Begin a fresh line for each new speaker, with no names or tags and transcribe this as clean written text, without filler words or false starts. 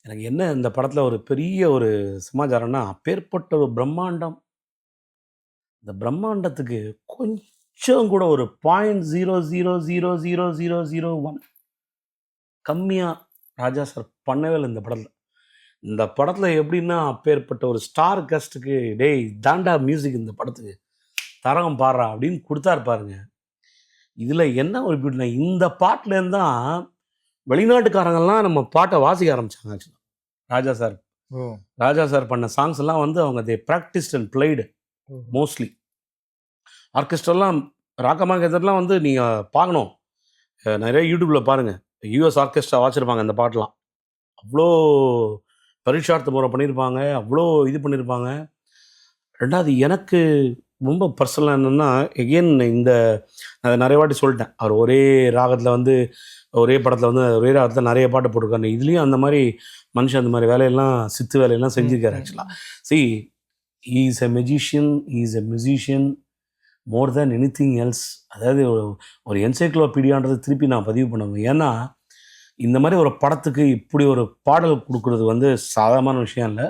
எனக்கு என்ன இந்த படத்துல ஒரு பெரிய ஒரு சமாச்சாரம்னா, அப்பேற்பட்ட ஒரு பிரம்மாண்டம். இந்த பிரம்மாண்டத்துக்கு கொஞ்சம் கூட ஒரு 0.000001 கம்மியா ராஜா சார் பண்ணவே இல்ல இந்த படத்துல. இந்த படத்துல எப்படின்னா, அப்பேற்பட்ட ஒரு ஸ்டார் காஸ்ட்டுக்கு "டேய் இதான்டா மியூசிக் இந்த படத்துக்கு. தரகம் பார்றா" அப்படின்னு குடுத்தாரு பாருங்க. இதுல என்ன ஒரு பியூட்டினா, இந்த பாட்டுலேருந்து தான் வெளிநாட்டுக்காரங்கலாம் நம்ம பாட்ட வாசிக்க ஆரம்பிச்சாங்க ஆக்சுவலா. ராஜா சார்.
ஓ!
ராஜா சார் பண்ண சாங்ஸ் எல்லாம் வந்து அவங்க பிராக்டிஸ்ட் அண்ட் பிளேய்டு
ஓஹோ!
மோஸ்ட்லி. ஆர்கெஸ்ட்ராலாம் ராக்கமா கேசட்லாம் வந்து நீங்க பார்க்கணும். நெறைய YouTubeல பாருங்க. யுஎஸ் ஆர்கெஸ்ட்ரா வாசிச்சிருப்பாங்க இந்த பாட்டெல்லாம். அவ்ளோ பரீட்சார்த்த முறை பண்ணியிருப்பாங்க. அவ்ளோ இது பண்ணியிருப்பாங்க. 2வது எனக்கு ரொம்ப பர்சனலா என்னன்னா, எகெயின் இந்த நான் நெறைய வாட்டி சொல்ட்டேன். அவர் ஒரே ராகத்துல வந்து ஒரே படத்துல வந்து ஒரே ராகத்துல நெறைய பாட்டு போட்டிருக்காருன்னு. இதுலயும் அந்த மாரி மனுஷன் அந்த மாரி வேலையெல்லாம் சித்து வேலையெல்லாம்
ம்,
செஞ்சிருக்காரு
ம்.
ஆக்சுவலா. C he is a magician, he is a musician more than anything else. அதாவது ஒரு என்சைக்ளோபீடியான்றத திருப்பி நான் பதிவு பண்ணுவேன். ஏன்னா, இந்த மாரி ஒரு படத்துக்கு இப்படி ஒரு பாடல் குடுக்குறது வந்து சாதாரணமான விஷயம் இல்ல.